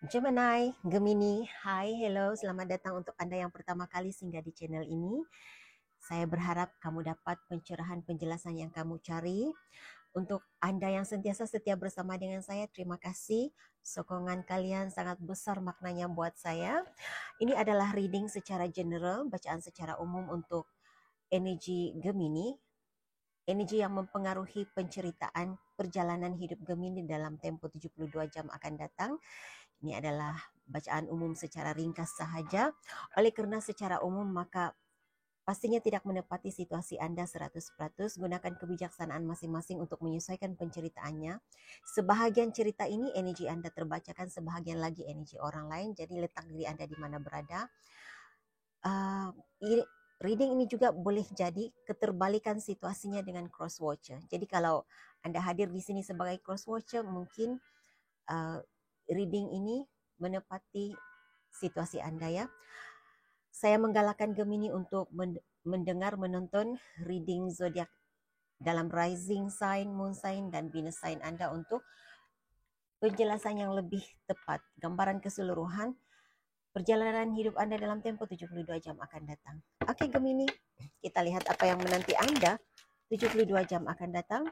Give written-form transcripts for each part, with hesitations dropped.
Gemini, Gemini, hai, hello, selamat datang untuk Anda yang pertama kali singgah di channel ini. Saya berharap kamu dapat pencerahan penjelasan yang kamu cari. Untuk Anda yang sentiasa setia bersama dengan saya, terima kasih. Sokongan kalian sangat besar maknanya buat saya. Ini adalah reading secara general, bacaan secara umum untuk energi Gemini. Energi yang mempengaruhi penceritaan perjalanan hidup Gemini dalam tempo 72 jam akan datang. Ini adalah bacaan umum secara ringkas sahaja. Oleh kerana secara umum maka pastinya tidak menepati situasi Anda 100%. Gunakan kebijaksanaan masing-masing untuk menyesuaikan penceritaannya. Sebahagian cerita ini energi Anda terbacakan, sebahagian lagi energi orang lain. Jadi letak diri Anda di mana berada. Uh, Reading ini juga boleh jadi keterbalikan situasinya dengan cross watcher. Jadi kalau Anda hadir di sini sebagai cross watcher, mungkin uh, reading ini menepati situasi Anda ya. Saya menggalakkan Gemini untuk mendengar, menonton reading zodiak dalam rising sign, moon sign dan Venus sign Anda untuk penjelasan yang lebih tepat, gambaran keseluruhan perjalanan hidup Anda dalam tempo 72 jam akan datang. Oke Gemini, kita lihat apa yang menanti Anda 72 jam akan datang.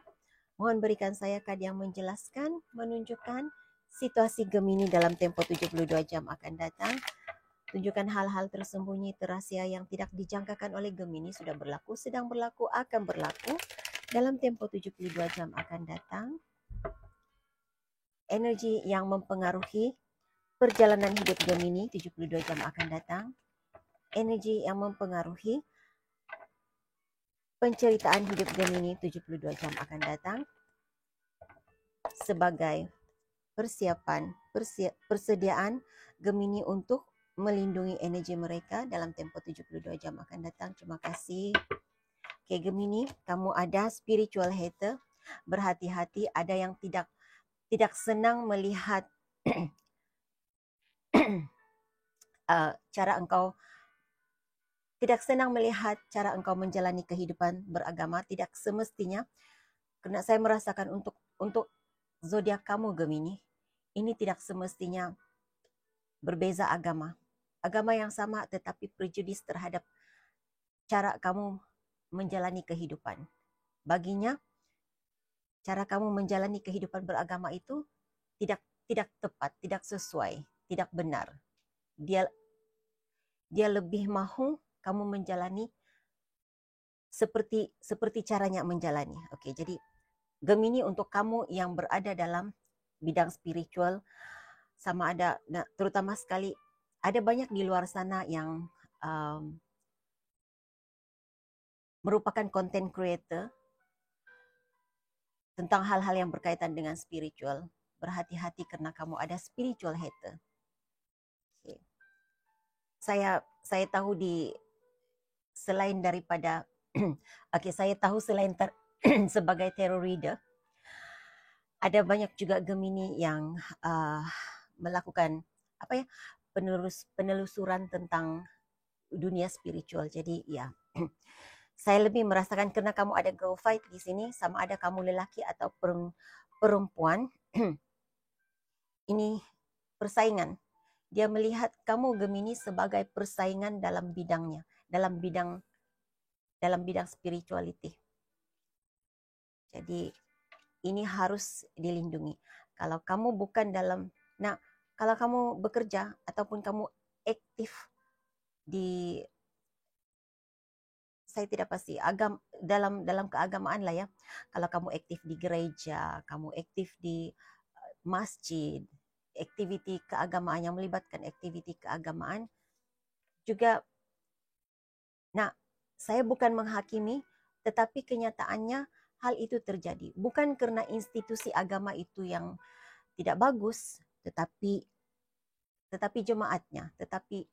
Mohon berikan saya kad yang menjelaskan, menunjukkan situasi Gemini dalam tempo 72 jam akan datang. Tunjukkan hal-hal tersembunyi, terasia yang tidak dijangkakan oleh Gemini sudah berlaku, sedang berlaku, akan berlaku dalam tempo 72 jam akan datang. Energi yang mempengaruhi perjalanan hidup Gemini 72 jam akan datang. Energi yang mempengaruhi penceritaan hidup Gemini 72 jam akan datang sebagai persiapan, persediaan Gemini untuk melindungi energi mereka dalam tempo 72 jam akan datang. Terima kasih. Oke Gemini, kamu ada spiritual hater. Berhati-hati, ada yang tidak senang melihat cara engkau cara engkau menjalani kehidupan beragama. Tidak semestinya, karena saya merasakan untuk zodiak kamu Gemini, ini tidak semestinya berbeza agama. Agama yang sama tetapi prejudis terhadap cara kamu menjalani kehidupan. Baginya, cara kamu menjalani kehidupan beragama itu tidak tepat, tidak sesuai, tidak benar. Dia lebih mahu kamu menjalani seperti caranya menjalani. Oke, jadi Gemini untuk kamu yang berada dalam bidang spiritual, sama ada, terutama sekali, ada banyak di luar sana yang merupakan content creator tentang hal-hal yang berkaitan dengan spiritual. Berhati-hati karena kamu ada spiritual hater. Okay. Saya tahu selain daripada saya tahu selain sebagai tarot reader, ada banyak juga Gemini yang melakukan penelusuran tentang dunia spiritual. Jadi ya, saya lebih merasakan karena kamu ada girl fight di sini, sama ada kamu lelaki atau perempuan, ini persaingan. Dia melihat kamu Gemini sebagai persaingan dalam bidangnya, dalam bidang spirituality. Jadi ini harus dilindungi. Kalau kamu bukan kalau kamu bekerja ataupun kamu aktif di, saya tidak pasti dalam keagamaan lah ya. Kalau kamu aktif di gereja, kamu aktif di masjid, aktiviti keagamaan yang melibatkan aktiviti keagamaan juga. Nah, saya bukan menghakimi, tetapi kenyataannya hal itu terjadi. Bukan karena institusi agama itu yang tidak bagus, tetapi jemaatnya, tetapi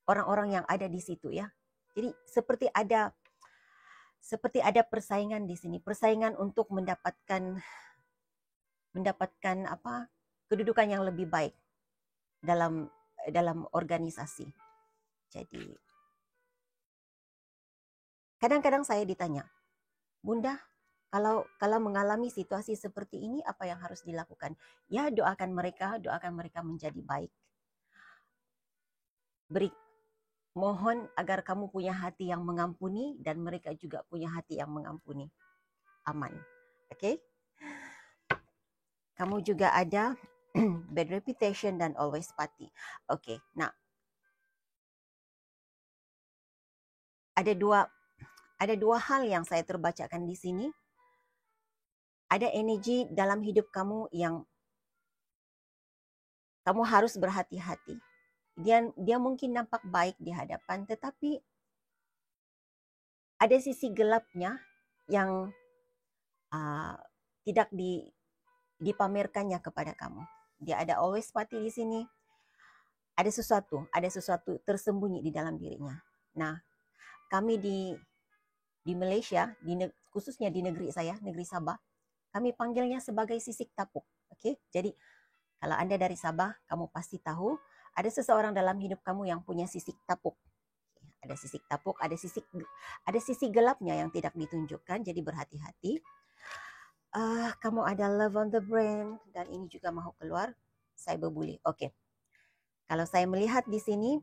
orang-orang yang ada di situ ya. Jadi seperti ada persaingan di sini, persaingan untuk mendapatkan kedudukan yang lebih baik dalam organisasi. Jadi kadang-kadang saya ditanya, Bunda, kalau mengalami situasi seperti ini, apa yang harus dilakukan? Ya, doakan mereka menjadi baik. Mohon agar kamu punya hati yang mengampuni dan mereka juga punya hati yang mengampuni. Aman. Oke? Kamu juga ada bad reputation dan always party. Oke. Nah, ada dua hal yang saya terbacakan di sini. Ada energi dalam hidup kamu yang kamu harus berhati-hati. Dia mungkin nampak baik di hadapan, tetapi ada sisi gelapnya yang tidak dipamerkannya kepada kamu. Dia ada always party di sini. Ada sesuatu tersembunyi di dalam dirinya. Nah, kami di Malaysia, khususnya di negeri saya, negeri Sabah, kami panggilnya sebagai sisik tapuk. Oke, jadi kalau Anda dari Sabah, kamu pasti tahu ada seseorang dalam hidup kamu yang punya sisik tapuk. Ada sisik tapuk, ada sisi gelapnya yang tidak ditunjukkan, jadi berhati-hati. Kamu ada love on the brain dan ini juga mau keluar cyberbully. Oke. Kalau saya melihat di sini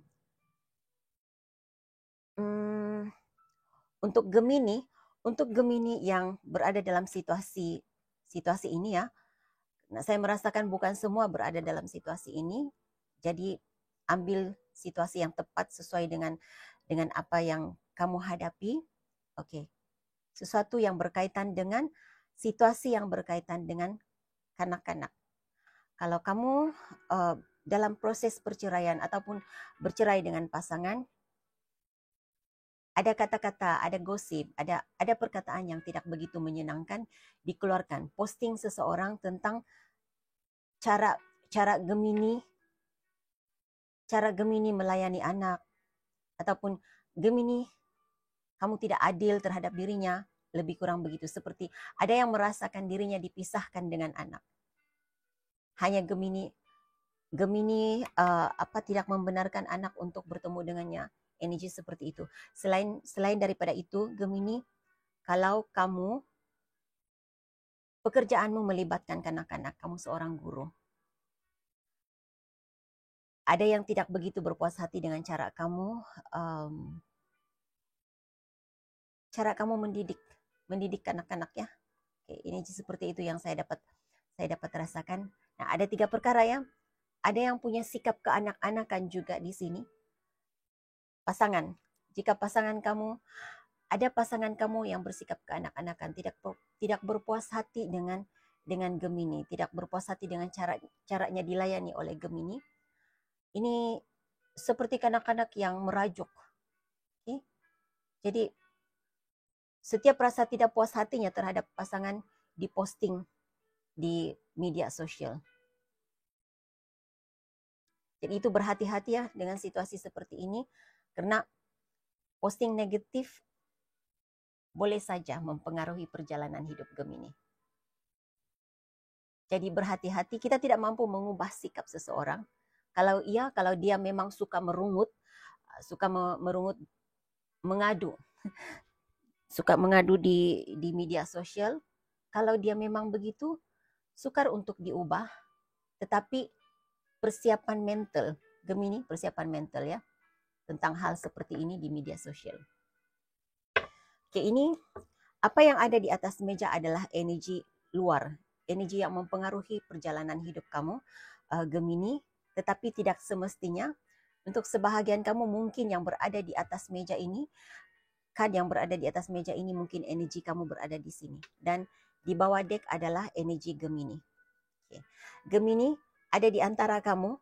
untuk Gemini yang berada dalam situasi ini ya. Nah, saya merasakan bukan semua berada dalam situasi ini. Jadi ambil situasi yang tepat sesuai dengan apa yang kamu hadapi. Oke. Sesuatu yang berkaitan dengan situasi yang berkaitan dengan kanak-kanak. Kalau kamu dalam proses perceraian ataupun bercerai dengan pasangan, ada kata-kata, ada gosip, ada perkataan yang tidak begitu menyenangkan dikeluarkan. Posting seseorang tentang cara Gemini melayani anak, ataupun Gemini kamu tidak adil terhadap dirinya, lebih kurang begitu. Seperti ada yang merasakan dirinya dipisahkan dengan anak. Hanya Gemini tidak membenarkan anak untuk bertemu dengannya. Energi seperti itu. Selain daripada itu, Gemini, kalau kamu pekerjaanmu melibatkan kanak-kanak, kamu seorang guru. Ada yang tidak begitu berpuas hati dengan cara kamu mendidik kanak-kanak ya. Oke, energi seperti itu yang saya dapat rasakan. Nah, ada 3 perkara ya. Ada yang punya sikap keanak-anakan juga di sini. Pasangan. Jika ada pasangan kamu yang bersikap keanak-anakan, tidak berpuas hati dengan Gemini, tidak berpuas hati dengan caranya dilayani oleh Gemini. Ini seperti kanak-kanak yang merajuk. Okay? Jadi setiap rasa tidak puas hatinya terhadap pasangan diposting di media sosial. Jadi itu berhati-hati ya dengan situasi seperti ini, karena posting negatif boleh saja mempengaruhi perjalanan hidup Gemini. Jadi berhati-hati, kita tidak mampu mengubah sikap seseorang. Kalau dia memang suka merungut, mengadu, suka mengadu di media sosial, kalau dia memang begitu, sukar untuk diubah, tetapi persiapan mental, Gemini persiapan mental ya, tentang hal seperti ini di media sosial. Oke, ini apa yang ada di atas meja adalah energi luar, energi yang mempengaruhi perjalanan hidup kamu, Gemini, tetapi tidak semestinya. Untuk sebahagian kamu mungkin yang berada di atas meja ini, mungkin energi kamu berada di sini. Dan di bawah deck adalah energi Gemini. Oke. Gemini ada di antara kamu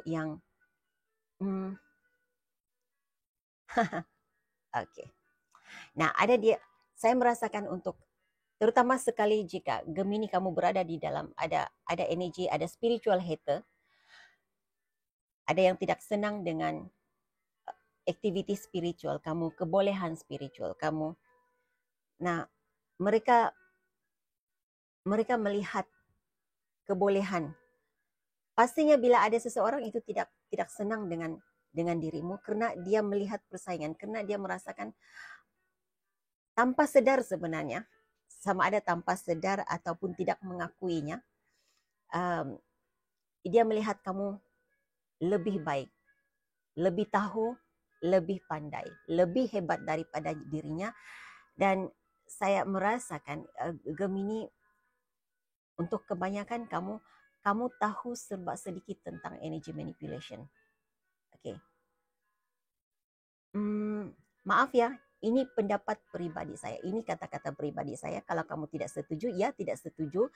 yang Oke. Nah, saya merasakan untuk terutama sekali jika Gemini kamu berada di dalam ada energi, ada spiritual hater. Ada yang tidak senang dengan aktiviti spiritual kamu, kebolehan spiritual kamu. Nah, mereka melihat kebolehan. Pastinya bila ada seseorang itu tidak senang dengan dirimu, karena dia melihat persaingan, karena dia merasakan tanpa sadar sebenarnya, sama ada tanpa sadar ataupun tidak mengakuinya, dia melihat kamu lebih baik, lebih tahu, lebih pandai, lebih hebat daripada dirinya. Dan saya merasakan Gemini, untuk kebanyakan kamu tahu serba sedikit tentang energy manipulation. Okay. Maaf ya, ini pendapat pribadi saya. Ini kata-kata pribadi saya. Kalau kamu tidak setuju, ya tidak setuju.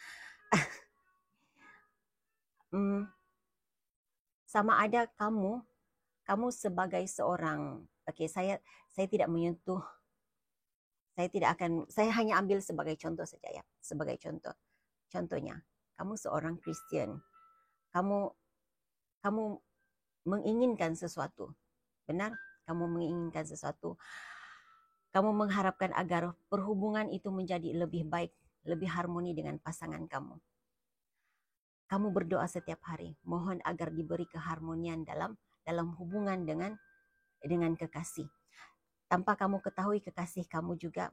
Sama ada kamu sebagai seorang, saya tidak menyentuh, saya hanya ambil sebagai contoh saja ya, sebagai contoh. Contohnya, kamu seorang Kristen, kamu menginginkan sesuatu, benar? Kamu menginginkan sesuatu, kamu mengharapkan agar perhubungan itu menjadi lebih baik, lebih harmoni dengan pasangan kamu. Kamu berdoa setiap hari, mohon agar diberi keharmonian dalam hubungan dengan kekasih. Tanpa kamu ketahui, kekasih kamu juga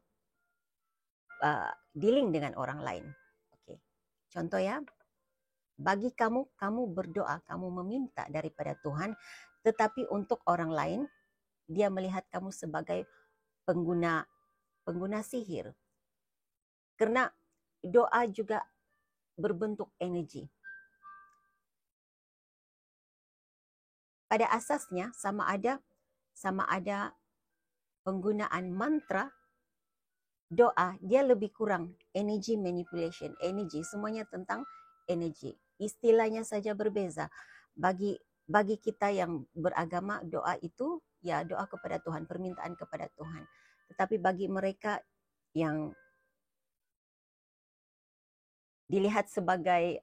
dealing dengan orang lain. Oke. Contoh ya, bagi kamu berdoa, kamu meminta daripada Tuhan, tetapi untuk orang lain, dia melihat kamu sebagai pengguna sihir. Karena doa juga berbentuk energi. Pada asasnya sama ada penggunaan mantra, doa, dia lebih kurang energy manipulation, energi, semuanya tentang energi. Istilahnya saja berbeza. Bagi kita yang beragama, doa itu ya doa kepada Tuhan, permintaan kepada Tuhan. Tetapi bagi mereka yang dilihat sebagai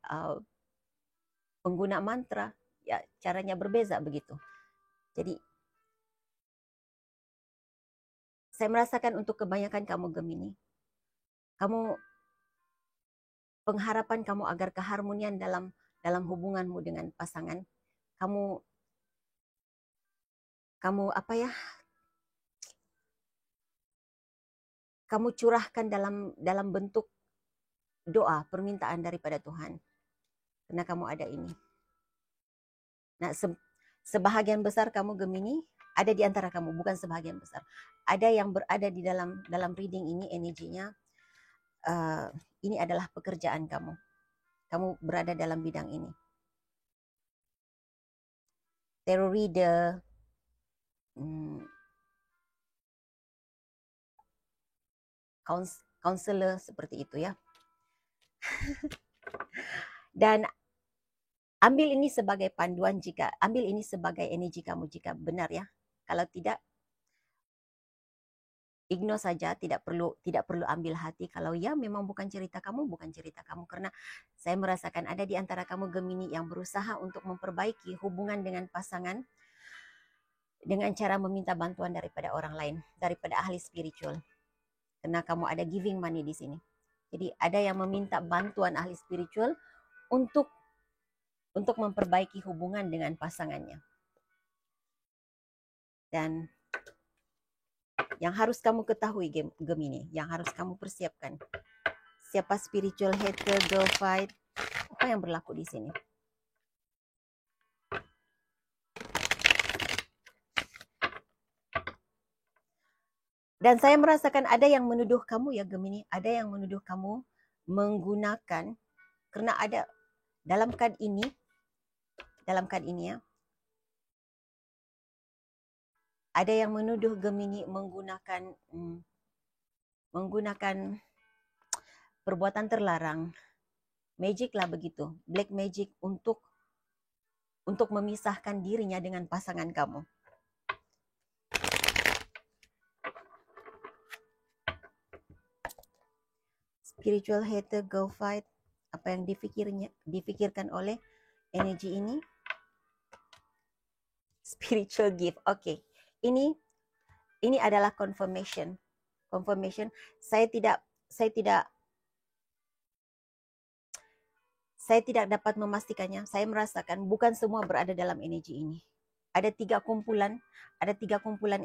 pengguna mantra, ya caranya berbeza begitu. Jadi saya merasakan untuk kebanyakan kamu Gemini, pengharapan kamu agar keharmonian dalam hubunganmu dengan pasangan, kamu kamu curahkan dalam bentuk doa, permintaan daripada Tuhan. Karena kamu ada ini. Nah, sebahagian besar kamu Gemini ada di antara kamu, bukan sebahagian besar. Ada yang berada di dalam reading ini, energinya ini adalah pekerjaan kamu. Kamu berada dalam bidang ini. Tarot reader, counselor, seperti itu ya. Dan ambil ini sebagai panduan, ambil ini sebagai energi kamu jika benar ya. Kalau tidak, ignore saja, tidak perlu ambil hati. Kalau ya memang bukan cerita kamu. Karena saya merasakan ada di antara kamu Gemini yang berusaha untuk memperbaiki hubungan dengan pasangan dengan cara meminta bantuan daripada orang lain, daripada ahli spiritual. Karena kamu ada giving money di sini. Jadi ada yang meminta bantuan ahli spiritual untuk memperbaiki hubungan dengan pasangannya. Dan yang harus kamu ketahui Gemini, yang harus kamu persiapkan, siapa spiritual hater, girl fight, apa yang berlaku di sini? Dan saya merasakan ada yang menuduh kamu ya Gemini, ada yang menuduh kamu menggunakan, karena ada dalam kad ini ya, ada yang menuduh Gemini menggunakan perbuatan terlarang, magic lah begitu, black magic untuk memisahkan dirinya dengan pasangan kamu. Spiritual hater, go fight. Apa yang dipikirkan oleh energi ini? Spiritual gift. Oke. Ini adalah confirmation. Saya tidak dapat memastikannya. Saya merasakan bukan semua berada dalam energi ini. Ada tiga kumpulan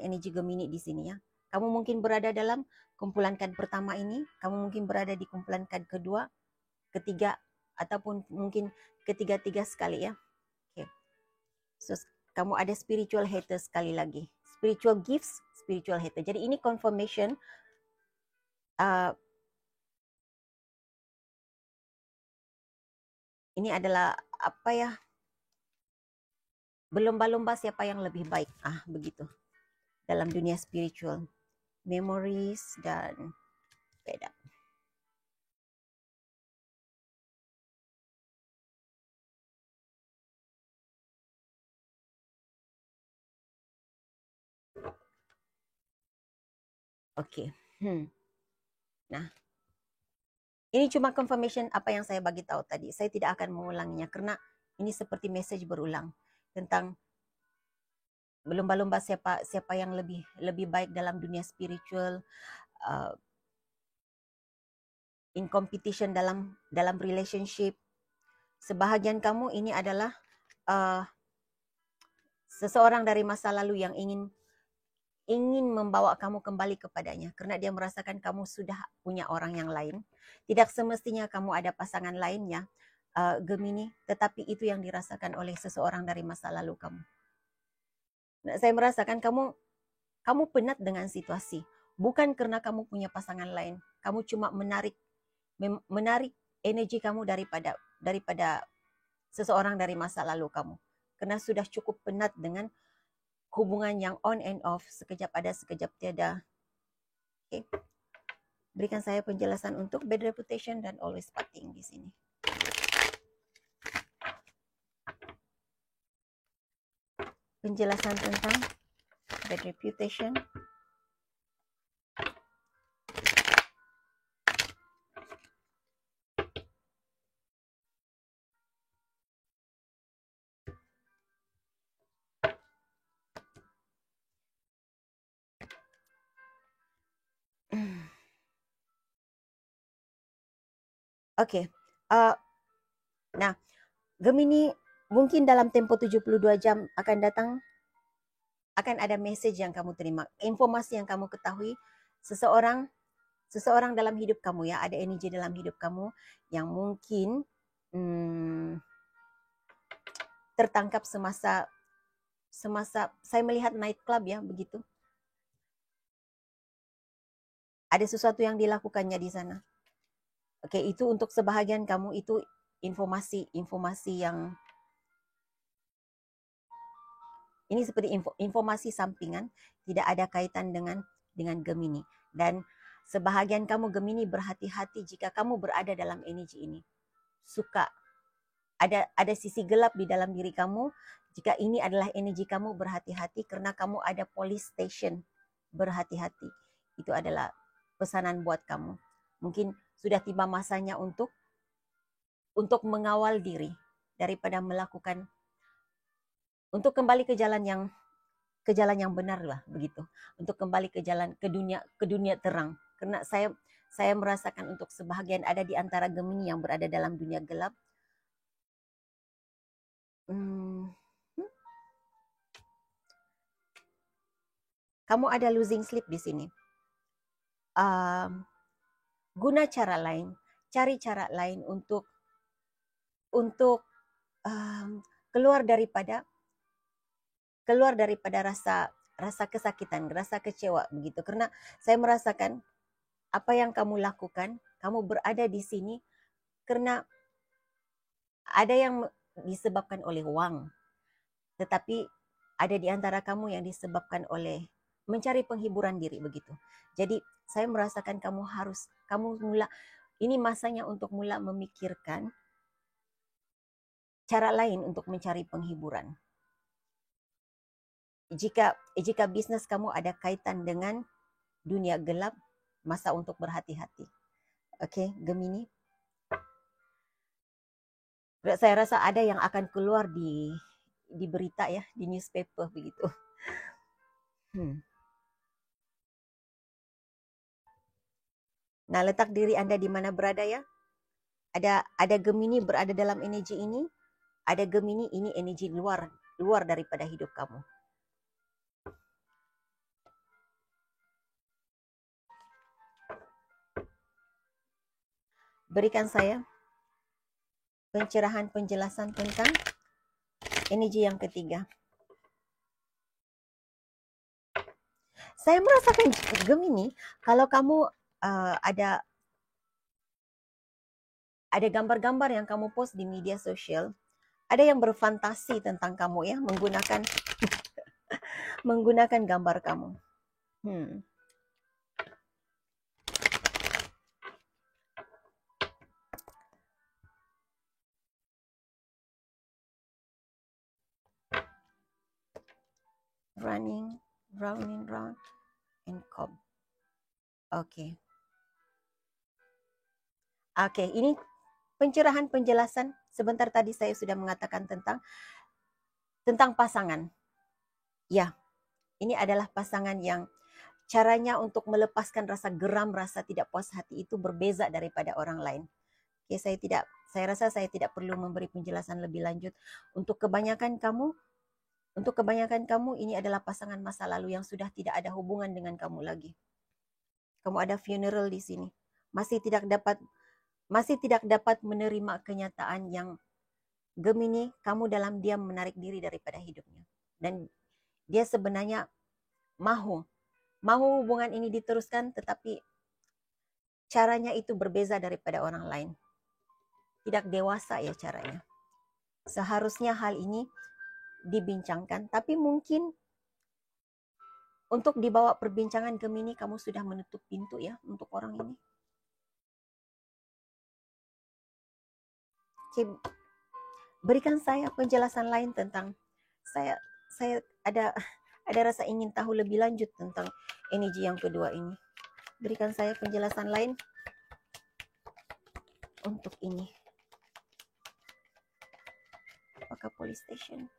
energi Gemini di sini ya. Kamu mungkin berada dalam kumpulan kad pertama ini, kamu mungkin berada di kumpulan kad kedua, ketiga, ataupun mungkin ketiga-tiga sekali ya. Okay. So, kamu ada spiritual hater sekali lagi. Spiritual gifts, spiritual hater. Jadi ini confirmation ini adalah apa ya? Berlomba-lomba siapa yang lebih baik. Begitu. Dalam dunia spiritual. Memories dan beda. Okey. Nah, ini cuma confirmation apa yang saya bagi tahu tadi. Saya tidak akan mengulanginya karena ini seperti message berulang tentang berlomba-lomba siapa yang lebih baik dalam dunia spiritual, in competition dalam relationship. Sebahagian kamu ini adalah seseorang dari masa lalu yang ingin membawa kamu kembali kepadanya karena dia merasakan kamu sudah punya orang yang lain. Tidak semestinya kamu ada pasangan lainnya, Gemini, tetapi itu yang dirasakan oleh seseorang dari masa lalu kamu. Nah, saya merasakan kamu penat dengan situasi. Bukan karena kamu punya pasangan lain. Kamu cuma menarik energi kamu daripada seseorang dari masa lalu kamu. Karena sudah cukup penat dengan hubungan yang on and off, sekejap ada, sekejap tiada. Okay. Berikan saya penjelasan untuk bad reputation dan always partying di sini. Penjelasan tentang bad reputation. Okey. Nah, Gemini mungkin dalam tempo 72 jam akan datang, akan ada message yang kamu terima, informasi yang kamu ketahui, seseorang dalam hidup kamu ya, ada energi dalam hidup kamu yang mungkin tertangkap semasa saya melihat night club ya, begitu. Ada sesuatu yang dilakukannya di sana. Oke, itu untuk sebahagian kamu itu informasi yang ini seperti informasi sampingan, tidak ada kaitan dengan Gemini. Dan sebahagian kamu Gemini berhati-hati jika kamu berada dalam energi ini. Suka ada sisi gelap di dalam diri kamu. Jika ini adalah energi kamu, berhati-hati karena kamu ada police station. Berhati-hati. Itu adalah pesanan buat kamu. Mungkin sudah tiba masanya untuk mengawal diri daripada melakukan, untuk kembali ke jalan yang benar lah, begitu. Untuk kembali ke dunia terang. Karena saya merasakan untuk sebahagian ada di antara Gemini yang berada dalam dunia gelap. Kamu ada losing sleep di sini. Guna cara lain, cari cara lain untuk keluar daripada rasa kesakitan, rasa kecewa begitu. Karena saya merasakan apa yang kamu lakukan, kamu berada di sini karena ada yang disebabkan oleh uang, tetapi ada di antara kamu yang disebabkan oleh mencari penghiburan diri begitu. Jadi saya merasakan kamu ini masanya untuk mula memikirkan cara lain untuk mencari penghiburan. Jika bisnis kamu ada kaitan dengan dunia gelap, masa untuk berhati-hati. Okey, Gemini. Saya rasa ada yang akan keluar di berita ya, di newspaper begitu. Nah, letak diri Anda di mana berada ya? Ada Gemini berada dalam energi ini. Ada Gemini ini energi luar daripada hidup kamu. Berikan saya pencerahan penjelasan tentang energi yang ketiga. Saya merasakan Gemini, kalau kamu ada gambar-gambar yang kamu post di media sosial, ada yang berfantasi tentang kamu ya, menggunakan gambar kamu. Running round and round and cob. Oke. Oke, ini pencerahan penjelasan. Sebentar tadi saya sudah mengatakan tentang pasangan. Ya, ini adalah pasangan yang caranya untuk melepaskan rasa geram, rasa tidak puas hati itu berbeza daripada orang lain. Oke, saya rasa saya tidak perlu memberi penjelasan lebih lanjut. Untuk kebanyakan kamu ini adalah pasangan masa lalu yang sudah tidak ada hubungan dengan kamu lagi. Kamu ada funeral di sini. Masih tidak dapat menerima kenyataan yang Gemini, kamu dalam diam menarik diri daripada hidupnya. Dan dia sebenarnya mahu hubungan ini diteruskan, tetapi caranya itu berbeza daripada orang lain. Tidak dewasa ya caranya. Seharusnya hal ini dibincangkan, tapi mungkin untuk dibawa perbincangan Gemini, kamu sudah menutup pintu ya untuk orang ini. Oke, berikan saya penjelasan lain tentang saya ada rasa ingin tahu lebih lanjut tentang energi yang kedua ini. Berikan saya penjelasan lain untuk ini. Apakah police station?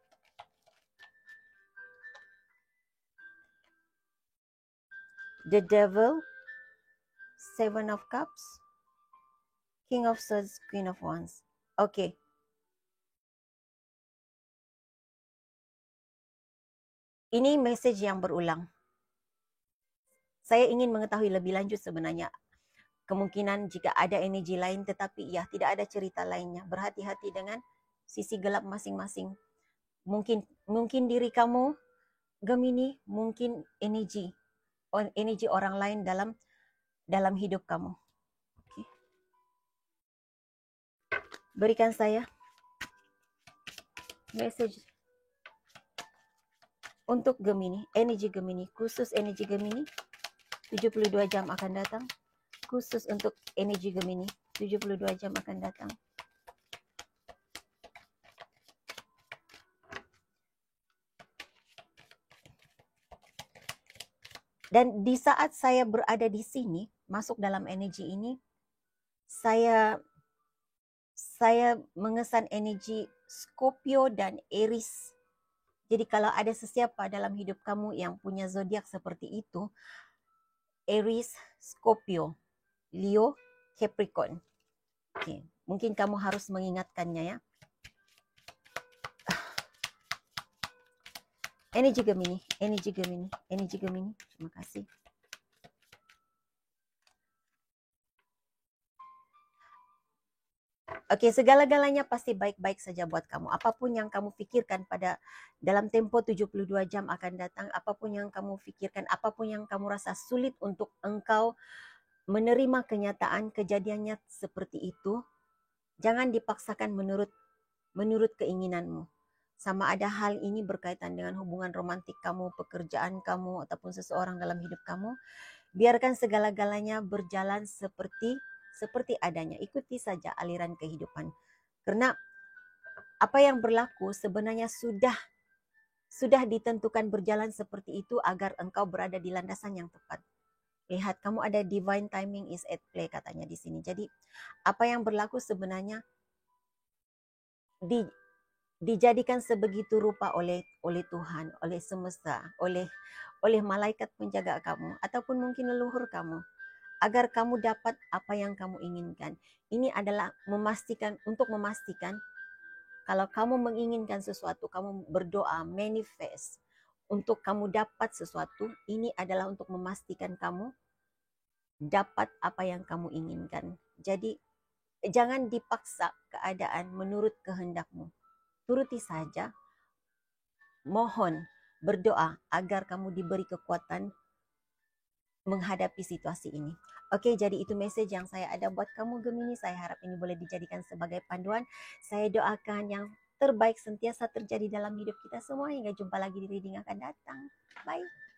The Devil, Seven of Cups, King of Swords, Queen of Wands. Oke. Ini message yang berulang. Saya ingin mengetahui lebih lanjut sebenarnya. Kemungkinan jika ada energi lain, tetapi ya tidak ada cerita lainnya. Berhati-hati dengan sisi gelap masing-masing. Mungkin diri kamu, Gemini, mungkin energi orang lain dalam hidup kamu. Okay. Berikan saya message untuk Gemini, energi Gemini, khusus energi Gemini, 72 jam akan datang. Khusus untuk energi Gemini, 72 jam akan datang. Dan di saat saya berada di sini, masuk dalam energi ini, saya mengesan energi Scorpio dan Aries. Jadi kalau ada sesiapa dalam hidup kamu yang punya zodiak seperti itu, Aries, Scorpio, Leo, Capricorn. Oke, mungkin kamu harus mengingatkannya ya. Energi Gemini. Terima kasih. Oke, segala-galanya pasti baik-baik saja buat kamu. Apapun yang kamu pikirkan dalam tempo 72 jam akan datang, apapun yang kamu pikirkan, apapun yang kamu rasa sulit untuk engkau menerima kenyataan kejadiannya seperti itu, jangan dipaksakan menurut keinginanmu. Sama ada hal ini berkaitan dengan hubungan romantik kamu, pekerjaan kamu, ataupun seseorang dalam hidup kamu, biarkan segala-galanya berjalan seperti adanya. Ikuti saja aliran kehidupan. Karena apa yang berlaku sebenarnya sudah ditentukan berjalan seperti itu agar engkau berada di landasan yang tepat. Lihat, kamu ada divine timing is at play katanya di sini. Jadi apa yang berlaku sebenarnya dijadikan sebegitu rupa oleh Tuhan, oleh semesta, oleh malaikat penjaga kamu, ataupun mungkin leluhur kamu, agar kamu dapat apa yang kamu inginkan. Ini adalah memastikan kalau kamu menginginkan sesuatu, kamu berdoa, manifest untuk kamu dapat sesuatu, ini adalah untuk memastikan kamu dapat apa yang kamu inginkan. Jadi Jangan dipaksa keadaan menurut kehendakmu. Turuti saja, mohon, berdoa agar kamu diberi kekuatan menghadapi situasi ini. Oke, jadi itu message yang saya ada buat kamu Gemini. Saya harap ini boleh dijadikan sebagai panduan. Saya doakan yang terbaik sentiasa terjadi dalam hidup kita semua. Hingga jumpa lagi di reading akan datang. Bye.